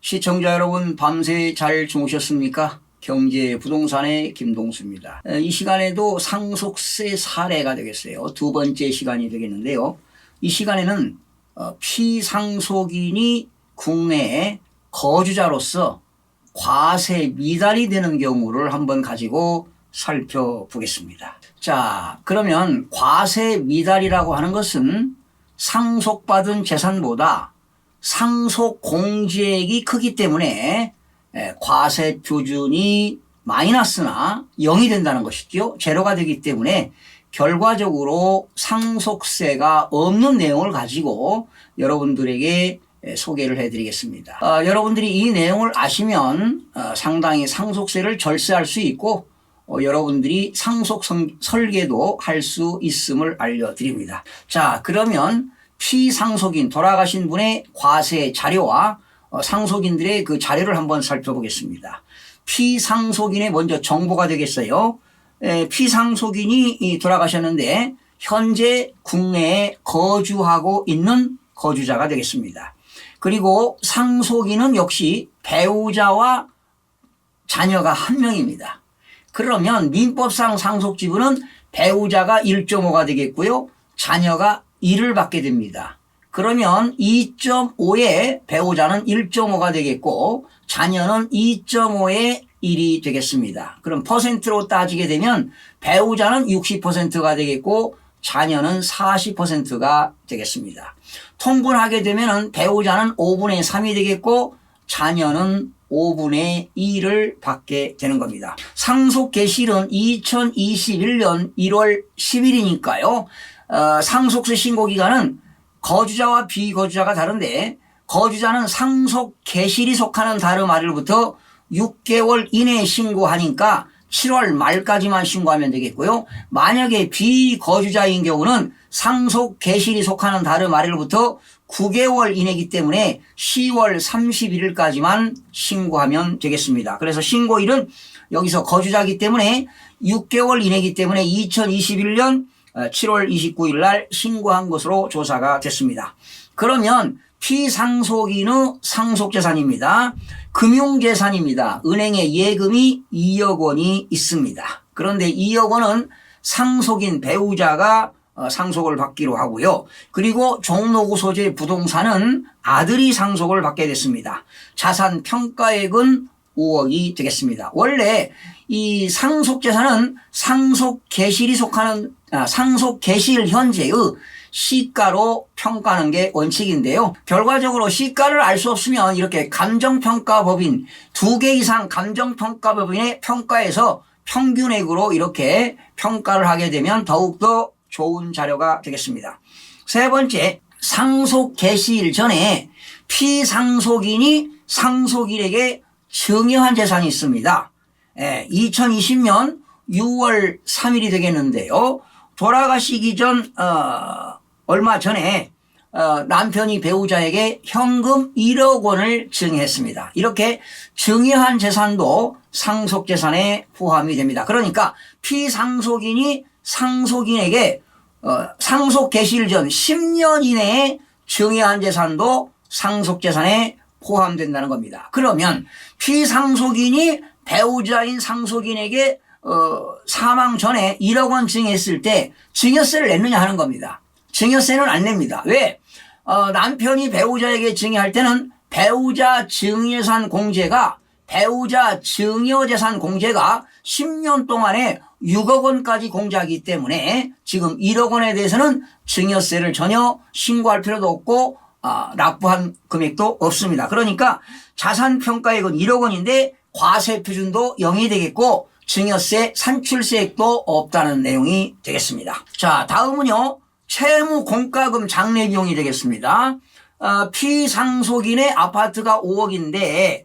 시청자 여러분, 밤새 잘 주무셨습니까? 경제 부동산의 김동수입니다. 이 시간에도 상속세 사례가 되겠어요. 두 번째 시간이 되겠는데요. 이 시간에는 피상속인이 국내에 거주자로서 과세 미달이 되는 경우를 한번 가지고 살펴보겠습니다. 자, 그러면 과세 미달이라고 하는 것은 상속받은 재산보다 상속 공제액이 크기 때문에 과세 표준이 마이너스나 0이 된다는 것이죠. 제로가 되기 때문에 결과적으로 상속세가 없는 내용을 가지고 여러분들에게 소개를 해드리겠습니다. 여러분들이 이 내용을 아시면 상당히 상속세를 절세할 수 있고 여러분들이 상속 설계도 할 수 있음을 알려드립니다. 자, 그러면 피상속인, 돌아가신 분의 과세 자료와 상속인들의 그 자료를 한번 살펴보겠습니다. 피상속인의 먼저 정보가 되겠어요. 피상속인이 돌아가셨는데 현재 국내에 거주하고 있는 거주자가 되겠습니다. 그리고 상속인은 역시 배우자와 자녀가 한 명입니다. 그러면 민법상 상속지분은 배우자가 1.5가 되겠고요. 자녀가 1을 받게 됩니다. 그러면 2.5의 배우자는 1.5가 되겠고 자녀는 2.5의 1이 되겠습니다. 그럼 퍼센트로 따지게 되면 배우자는 60%가 되겠고 자녀는 40%가 되겠습니다. 통분하게 되면 배우자는 5분의 3이 되겠고 자녀는 5분의 2를 받게 되는 겁니다. 상속 개시일은 2021년 1월 10일이니까요. 상속세 신고 기간은 거주자와 비거주자가 다른데 거주자는 상속 개시일이 속하는 다음 말일부터 6개월 이내에 신고하니까 7월 말까지만 신고하면 되겠고요. 만약에 비거주자인 경우는 상속 개시일이 속하는 다음 말일부터 9개월 이내이기 때문에 10월 31일까지만 신고하면 되겠습니다. 그래서 신고일은 여기서 거주자이기 때문에 6개월 이내이기 때문에 2021년 7월 29일 날 신고한 것으로 조사가 됐습니다. 그러면 피상속인의 상속재산입니다. 금융재산입니다. 은행에 예금이 2억 원이 있습니다. 그런데 2억 원은 상속인 배우자가 상속을 받기로 하고요. 그리고 종로구 소재 부동산은 아들이 상속을 받게 됐습니다. 자산 평가액은 5억이 되겠습니다. 원래 이 상속재산은 상속 개시일이 속하는 상속 개시일 현재의 시가로 평가하는 게 원칙인데요. 결과적으로 시가를 알 수 없으면 이렇게 감정평가법인 2개 이상 감정평가법인의 평가에서 평균액으로 이렇게 평가를 하게 되면 더욱더 좋은 자료가 되겠습니다. 세 번째, 상속 개시일 전에 피상속인이 상속인에게 증여한 재산이 있습니다. 2020년 6월 3일이 되겠는데요. 돌아가시기 전 얼마 전에 남편이 배우자에게 현금 1억 원을 증여했습니다. 이렇게 증여한 재산도 상속재산에 포함이 됩니다. 그러니까 피상속인이 상속인에게 상속 개시일 전 10년 이내에 증여한 재산도 상속재산에 포함된다는 겁니다. 그러면 피상속인이 배우자인 상속인에게 사망 전에 1억 원 증여했을 때 증여세를 냈느냐 하는 겁니다. 증여세는 안 냅니다. 왜? 남편이 배우자에게 증여할 때는 배우자 증여재산 공제가 10년 동안에 6억 원까지 공제하기 때문에 지금 1억 원에 대해서는 증여세를 전혀 신고할 필요도 없고 납부한 금액도 없습니다. 그러니까 자산평가액은 1억 원인데 과세 표준도 0이 되겠고 증여세 산출세액도 없다는 내용이 되겠습니다. 자, 다음은요. 채무 공과금 장래 비용이 되겠습니다. 피상속인의 아파트가 5억인데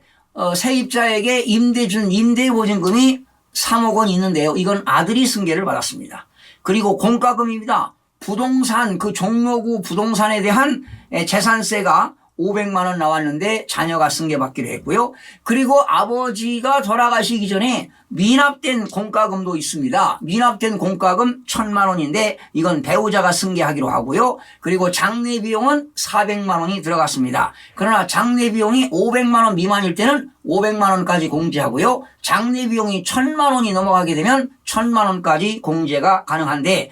세입자에게 임대준 임대보증금이 3억 원 있는데요. 이건 아들이 승계를 받았습니다. 그리고 공과금입니다. 부동산 그 종로구 부동산에 대한 재산세가 500만 원 나왔는데 자녀가 승계받기로 했고요. 그리고 아버지가 돌아가시기 전에 미납된 공과금도 있습니다. 미납된 공과금 1,000만 원인데 이건 배우자가 승계하기로 하고요. 그리고 장례 비용은 400만 원이 들어갔습니다. 그러나 장례 비용이 500만 원 미만일 때는 500만 원까지 공제하고요. 장례 비용이 1,000만 원이 넘어가게 되면 1,000만 원까지 공제가 가능한데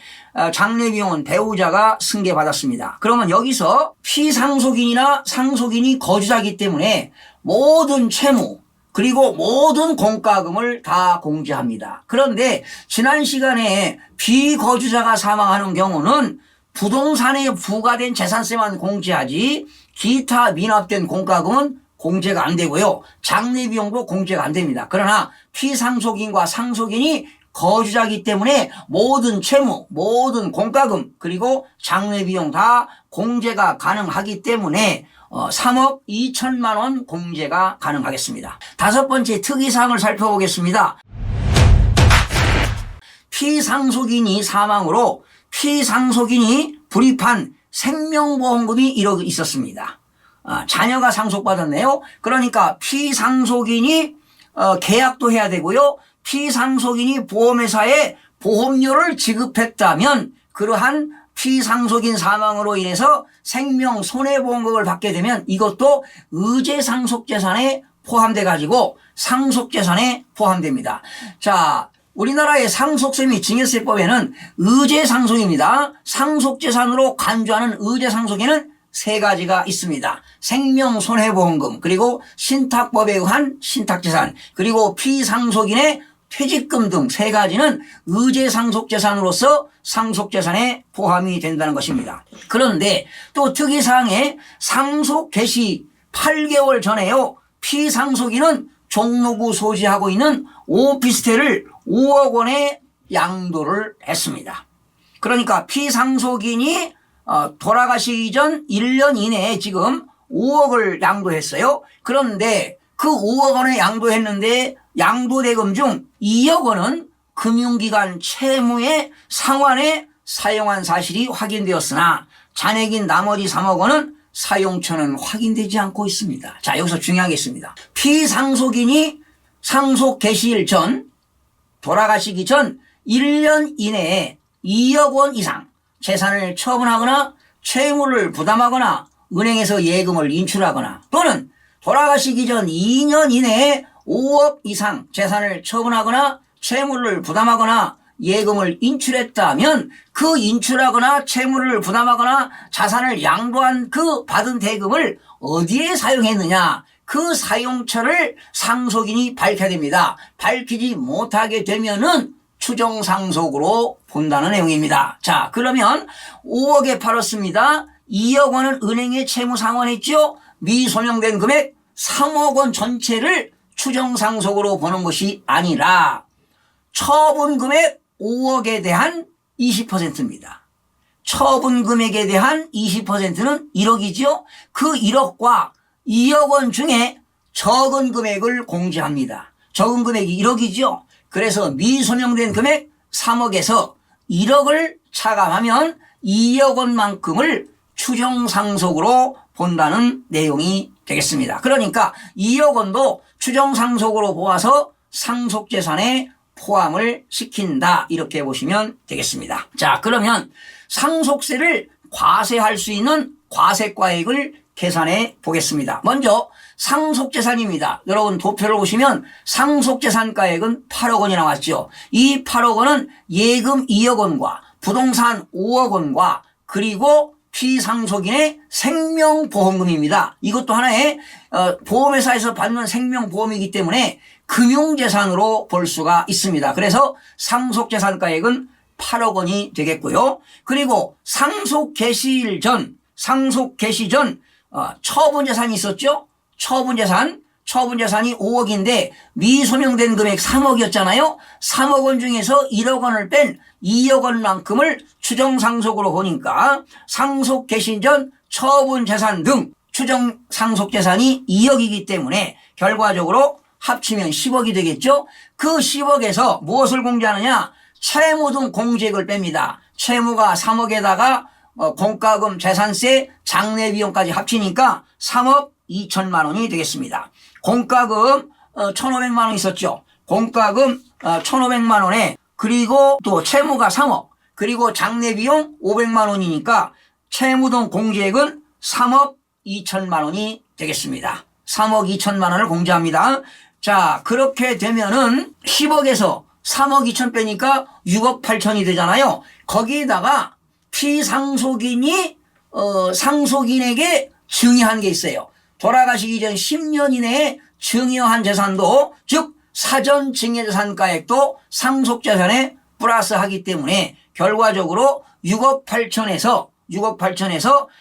장례 비용은 배우자가 승계받았습니다. 그러면 여기서 피상속인이나 상속인이 거주자이기 때문에 모든 채무 그리고 모든 공과금을 다 공제합니다. 그런데 지난 시간에 비거주자가 사망하는 경우는 부동산에 부과된 재산세만 공제하지 기타 미납된 공과금은 공제가 안 되고요. 장례 비용도 공제가 안 됩니다. 그러나 피상속인과 상속인이 거주자이기 때문에 모든 채무, 모든 공과금 그리고 장례 비용 다 공제가 가능하기 때문에 3억 2천만 원 공제가 가능하겠습니다. 다섯 번째 특이사항을 살펴보겠습니다. 피상속인이 사망으로 피상속인이 불입한 생명보험금이 1억 있었습니다. 자녀가 상속받았네요. 그러니까 피상속인이 계약도 해야 되고요. 피상속인이 보험회사에 보험료를 지급했다면 그러한 피상속인 사망으로 인해서 생명 손해보험금을 받게 되면 이것도 의제상속재산에 포함돼 가지고 상속재산에 포함됩니다. 자, 우리나라의 상속세 및 증여세법에는 의제상속입니다. 상속재산으로 간주하는 의제상속에는 세 가지가 있습니다. 생명손해보험금 그리고 신탁법에 의한 신탁재산 그리고 피상속인의 퇴직금 등 세 가지는 의제상속재산으로서 상속재산에 포함이 된다는 것입니다. 그런데 또 특이사항에 상속 개시 8개월 전에요. 피상속인은 종로구 소지하고 있는 오피스텔을 5억 원에 양도를 했습니다. 그러니까 피상속인이 돌아가시기 전 1년 이내에 지금 5억을 양도했어요. 그런데 그 5억 원을 양도했는데 양도대금 중 2억 원은 금융기관 채무의 상환에 사용한 사실이 확인되었으나 잔액인 나머지 3억 원은 사용처는 확인되지 않고 있습니다. 자, 여기서 중요하겠습니다. 피상속인이 상속 개시일 전 돌아가시기 전 1년 이내에 2억 원 이상 재산을 처분하거나 채무를 부담하거나 은행에서 예금을 인출하거나 또는 돌아가시기 전 2년 이내에 5억 이상 재산을 처분하거나 채무를 부담하거나 예금을 인출했다면 그 인출하거나 채무를 부담하거나 자산을 양도한 그 받은 대금을 어디에 사용했느냐 그 사용처를 상속인이 밝혀야 됩니다. 밝히지 못하게 되면은 추정상속으로 본다는 내용입니다. 자, 그러면 5억에 팔았습니다. 2억 원은 은행에 채무 상환했죠. 미소명된 금액 3억 원 전체를 추정상속으로 보는 것이 아니라 처분 금액 5억에 대한 20%입니다. 처분 금액에 대한 20%는 1억이죠. 그 1억과 2억 원 중에 적은 금액을 공제합니다. 적은 금액이 1억이죠. 그래서 미소명된 금액 3억에서 1억을 차감하면 2억 원만큼을 추정상속으로 본다는 내용이 되겠습니다. 그러니까 2억 원도 추정상속으로 보아서 상속재산에 포함을 시킨다 이렇게 보시면 되겠습니다. 자, 그러면 상속세를 과세할 수 있는 과세가액을 계산해 보겠습니다. 먼저 상속재산입니다. 여러분 도표를 보시면 상속재산가액은 8억 원이 나왔죠. 이 8억 원은 예금 2억 원과 부동산 5억 원과 그리고 피상속인의 생명보험금입니다. 이것도 하나의 보험회사에서 받는 생명보험이기 때문에 금융재산으로 볼 수가 있습니다. 그래서 상속재산가액은 8억 원이 되겠고요. 그리고 상속 개시 전 처분재산이 있었죠. 처분재산이 5억인데 미소명된 금액 3억이었잖아요. 3억 원 중에서 1억 원을 뺀 2억 원만큼을 추정상속으로 보니까 상속 개시 전 처분재산 등 추정상속재산이 2억이기 때문에 결과적으로 합치면 10억이 되겠죠. 그 10억에서 무엇을 공제하느냐? 채무 등 공제액을 뺍니다. 채무가 3억에다가 공과금, 재산세, 장례비용까지 합치니까 3억 2천만 원이 되겠습니다. 공과금 1,500만 원 있었죠. 공과금 1,500만 원에 그리고 또 채무가 3억 그리고 장례비용 500만 원이니까 채무등 공제액은 3억 2천만 원이 되겠습니다. 3억 2천만 원을 공제합니다. 자, 그렇게 되면은 10억에서 3억 2천 빼니까 6억 8천이 되잖아요. 거기에다가 피상속인이 상속인에게 증여한 게 있어요. 돌아가시기 전 10년 이내에 증여한 재산도 즉 사전 증여재산가액도 상속재산에 플러스하기 때문에 결과적으로 6억 8천에서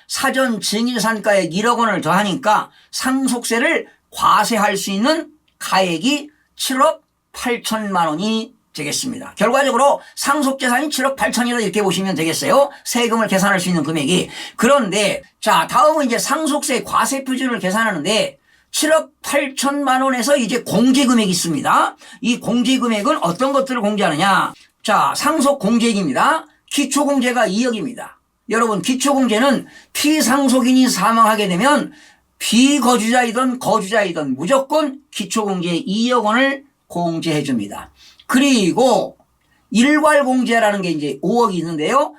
사전 증여재산가액 1억 원을 더하니까 상속세를 과세할 수 있는 가액이 7억 8천만 원이 되겠습니다. 결과적으로 상속재산이 7억 8천이다 이렇게 보시면 되겠어요. 세금을 계산할 수 있는 금액이. 그런데 자, 다음은 이제 상속세 과세 표준을 계산하는데 7억 8천만 원에서 이제 공제금액이 있습니다. 이 공제금액은 어떤 것들을 공제하느냐. 자, 상속 공제액입니다. 기초공제가 2억입니다. 여러분, 기초공제는 피상속인이 사망하게 되면 비거주자이든 거주자이든 무조건 기초공제 2억 원을 공제해 줍니다. 그리고 일괄공제라는 게 이제 5억이 있는데요.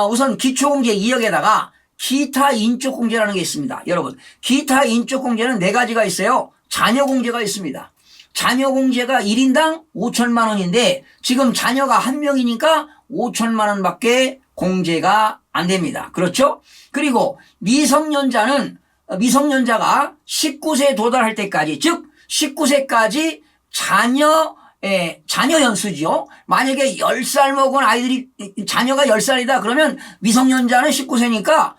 우선 기초공제 2억에다가 기타 인적공제라는 게 있습니다. 여러분, 기타 인적공제는 4가지가 있어요. 자녀공제가 있습니다. 자녀공제가 1인당 5천만 원인데 지금 자녀가 1명이니까 5천만 원밖에 공제가 안 됩니다. 그렇죠? 그리고 미성년자가 19세에 도달할 때까지 즉 19세까지 자녀 연수죠. 만약에 10살 먹은 아이들이 자녀가 10살이다 그러면 미성년자는 19세니까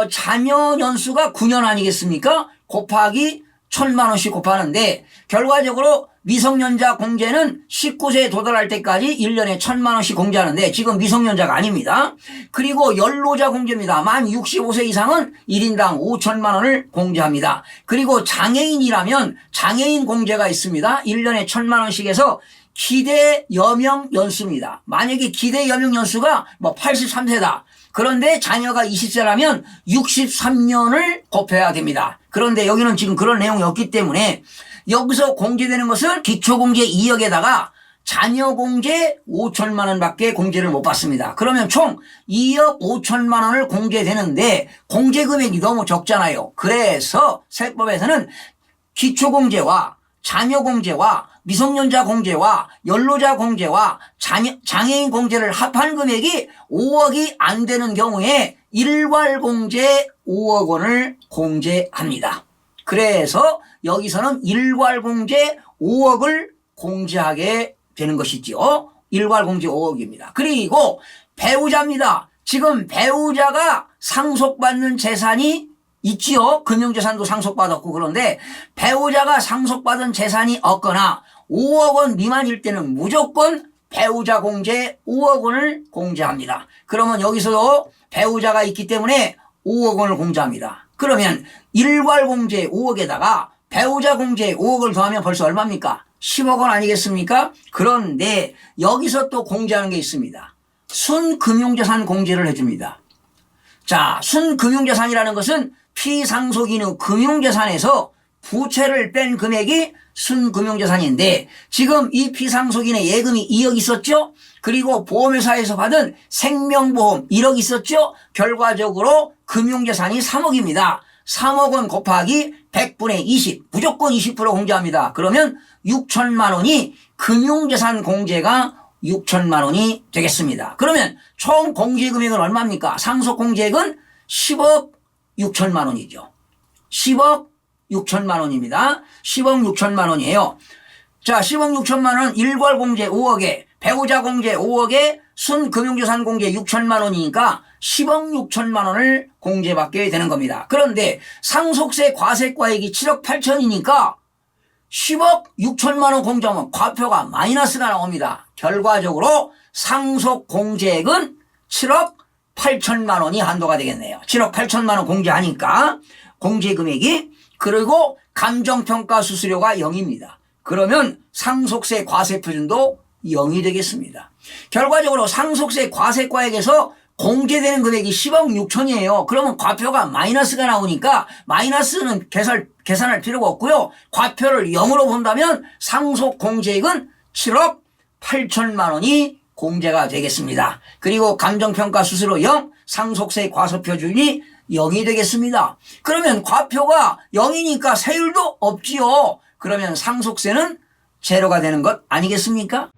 자녀 연수가 9년 아니겠습니까? 곱하기 1,000만 원씩 곱하는데 결과적으로 미성년자 공제는 19세에 도달할 때까지 1년에 1,000만 원씩 공제하는데 지금 미성년자가 아닙니다. 그리고 연로자 공제입니다. 만 65세 이상은 1인당 5천만 원을 공제합니다. 그리고 장애인이라면 장애인 공제가 있습니다. 1년에 1,000만 원씩 해서 기대 여명 연수입니다. 만약에 기대 여명 연수가 83세다. 그런데 자녀가 20세라면 63년을 곱해야 됩니다. 그런데 여기는 지금 그런 내용이 없기 때문에 여기서 공제되는 것은 기초공제 2억에다가 자녀공제 5천만 원밖에 공제를 못 받습니다. 그러면 총 2억 5천만 원을 공제되는데 공제금액이 너무 적잖아요. 그래서 세법에서는 기초공제와 자녀공제와 미성년자 공제와 연로자 공제와 장애인 공제를 합한 금액이 5억이 안 되는 경우에 일괄공제 5억 원을 공제합니다. 그래서 여기서는 일괄공제 5억을 공제하게 되는 것이지요. 일괄공제 5억입니다. 그리고 배우자입니다. 지금 배우자가 상속받는 재산이 있지요. 금융재산도 상속받았고 그런데 배우자가 상속받은 재산이 없거나 5억 원 미만일 때는 무조건 배우자 공제 5억 원을 공제합니다. 그러면 여기서도 배우자가 있기 때문에 5억 원을 공제합니다. 그러면 일괄공제 5억에다가 배우자 공제 5억을 더하면 벌써 얼마입니까? 10억 원 아니겠습니까? 그런데 여기서 또 공제하는 게 있습니다. 순금융재산 공제를 해줍니다. 자, 순금융재산이라는 것은 피상속인의 금융재산에서 부채를 뺀 금액이 순금융재산인데 지금 이 피상속인의 예금이 2억 있었죠. 그리고 보험회사에서 받은 생명보험 1억 있었죠. 결과적으로 금융재산이 3억입니다. 3억 원 곱하기 100분의 20 무조건 20% 공제합니다. 그러면 6천만 원이 금융재산 공제가 6천만 원이 되겠습니다. 그러면 총 공제금액은 얼마입니까? 상속공제액은 10억 6천만 원이죠. 10억 6천만 원입니다. 10억 6천만 원이에요. 자, 10억 6천만 원 일괄공제 5억에 배우자 공제 5억에 순금융재산 공제 6천만 원이니까 10억 6천만 원을 공제받게 되는 겁니다. 그런데 상속세 과세가액이 7억 8천이니까 10억 6천만 원 공제하면 과표가 마이너스가 나옵니다. 결과적으로 상속공제액은 7억 8천만 원이 한도가 되겠네요. 7억 8천만 원 공제하니까 공제금액이 그리고 감정평가 수수료가 0입니다. 그러면 상속세 과세 표준도 0이 되겠습니다. 결과적으로 상속세 과세가액에서 공제되는 금액이 10억 6천이에요. 그러면 과표가 마이너스가 나오니까 마이너스는 계산할 필요가 없고요. 과표를 0으로 본다면 상속 공제액은 7억 8천만 원이 공제가 되겠습니다. 그리고 감정평가 수수료 0, 상속세 과소표준이 0이 되겠습니다. 그러면 과표가 0이니까 세율도 없지요. 그러면 상속세는 제로가 되는 것 아니겠습니까?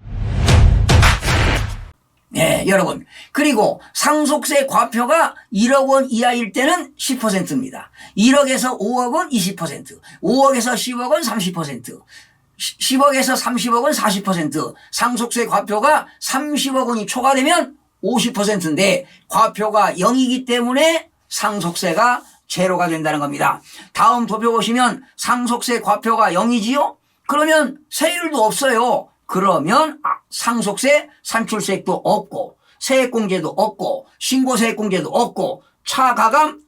네, 여러분. 그리고 상속세 과표가 1억 원 이하일 때는 10%입니다. 1억에서 5억은 20%, 5억에서 10억은 30%, 10억에서 30억은 40%, 상속세 과표가 30억 원이 초과되면 50%인데 과표가 0이기 때문에 상속세가 제로가 된다는 겁니다. 다음 도표 보시면 상속세 과표가 0이지요? 그러면 세율도 없어요. 그러면 상속세 산출세액도 없고 세액공제도 없고 신고세액공제도 없고 차가감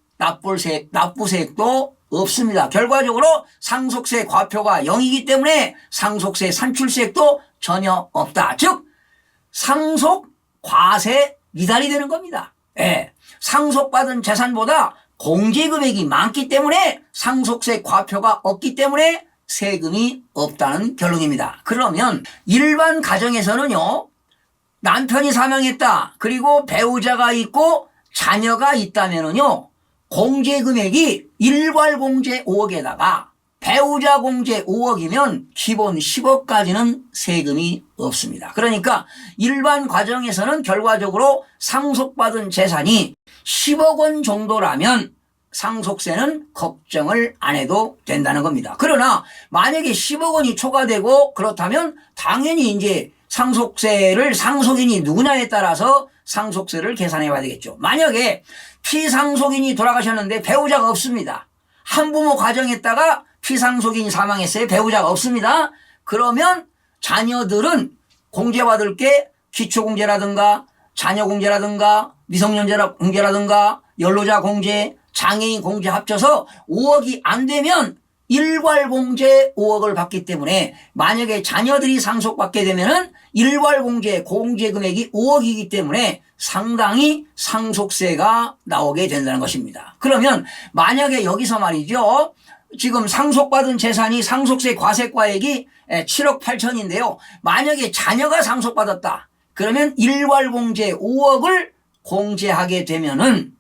납부세액도 없습니다. 결과적으로 상속세 과표가 0이기 때문에 상속세 산출세액도 전혀 없다. 즉 상속 과세 미달이 되는 겁니다. 예. 상속받은 재산보다 공제금액이 많기 때문에 상속세 과표가 없기 때문에 세금이 없다는 결론입니다. 그러면 일반 가정에서는요, 남편이 사망했다. 그리고 배우자가 있고 자녀가 있다면은요, 공제금액이 일괄공제 5억에다가 배우자 공제 5억이면 기본 10억까지는 세금이 없습니다. 그러니까 일반 가정에서는 결과적으로 상속받은 재산이 10억 원 정도라면 상속세는 걱정을 안 해도 된다는 겁니다. 그러나 만약에 10억 원이 초과되고 그렇다면 당연히 이제 상속세를 상속인이 누구냐에 따라서 상속세를 계산해 봐야 되겠죠. 만약에 피상속인이 돌아가셨는데 배우자가 없습니다. 한부모 가정에다가 피상속인이 사망했어요. 배우자가 없습니다. 그러면 자녀들은 공제받을 게 기초공제라든가 자녀공제라든가 미성년자 공제라든가 연로자 공제 장애인 공제 합쳐서 5억이 안 되면 일괄공제 5억을 받기 때문에 만약에 자녀들이 상속받게 되면은 일괄공제 공제금액이 5억이기 때문에 상당히 상속세가 나오게 된다는 것입니다. 그러면 만약에 여기서 말이죠. 지금 상속받은 재산이 상속세 과세과액이 7억 8천인데요. 만약에 자녀가 상속받았다. 그러면 일괄공제 5억을 공제하게 되면은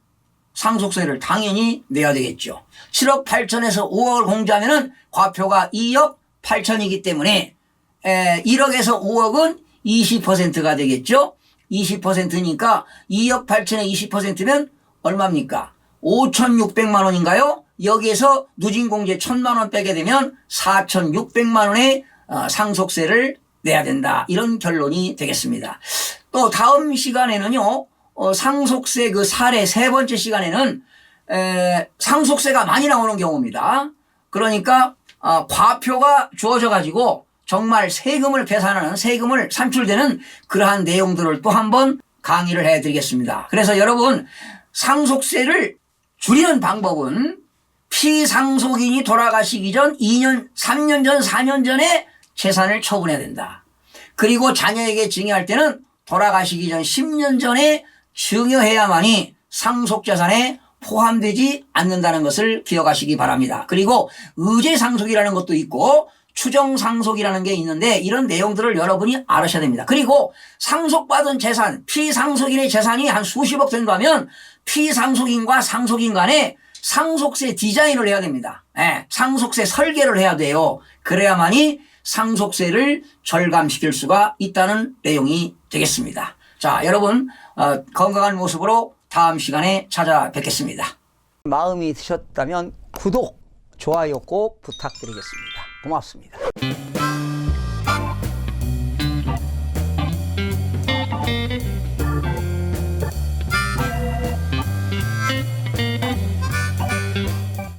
상속세를 당연히 내야 되겠죠. 7억 8천에서 5억을 공제하면은 과표가 2억 8천이기 때문에 1억에서 5억은 20%가 되겠죠. 20%니까 2억 8천에 20%면 얼마입니까? 5,600만 원인가요? 여기에서 누진공제 1,000만 원 빼게 되면 4,600만 원의 상속세를 내야 된다. 이런 결론이 되겠습니다. 또 다음 시간에는요. 상속세 그 사례 세 번째 시간에는 상속세가 많이 나오는 경우입니다. 그러니까 과표가 주어져 가지고 정말 세금을 계산하는 세금을 산출되는 그러한 내용들을 또 한번 강의를 해드리겠습니다. 그래서 여러분 상속세를 줄이는 방법은 피상속인이 돌아가시기 전 2년, 3년 전, 4년 전에 재산을 처분해야 된다. 그리고 자녀에게 증여할 때는 돌아가시기 전 10년 전에 증여해야만이 상속재산에 포함되지 않는다는 것을 기억하시기 바랍니다. 그리고 의제상속이라는 것도 있고 추정상속이라는 게 있는데 이런 내용들을 여러분이 알으셔야 됩니다. 그리고 상속받은 재산, 피상속인의 재산이 한 수십억 된다면 피상속인과 상속인 간에 상속세 디자인을 해야 됩니다. 상속세 설계를 해야 돼요. 그래야만이 상속세를 절감시킬 수가 있다는 내용이 되겠습니다. 자, 여러분 건강한 모습으로 다음 시간에 찾아뵙겠습니다. 마음이 드셨다면 구독, 좋아요 꼭 부탁드리겠습니다. 고맙습니다.